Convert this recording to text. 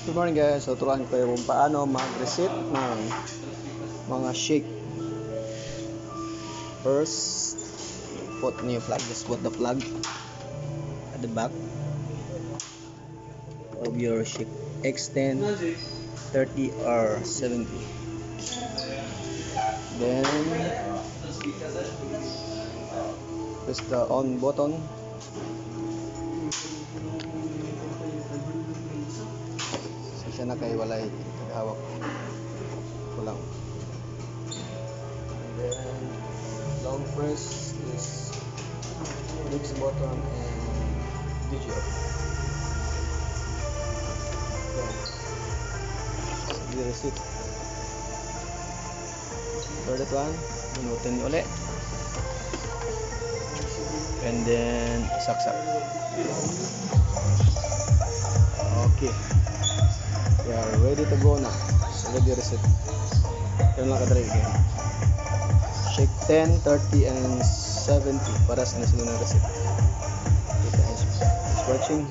Good morning guys, so turuan ko kung paano mag-reset ng mga shake. First, put new plug, just put the plug at the back of your shake X10, 30 or 70. Then press the on button. Siya na kay walay hawak ko lang. And then long press is mix button and digital. Sige, reset. For that one, minutin niyo ulit. And then saksak. Okay. We are ready to go now. So ready reset. Yun lang kadali again. Shake 10, 30 and 70 para sa nasunod na reset. Okay guys, thanks for watching.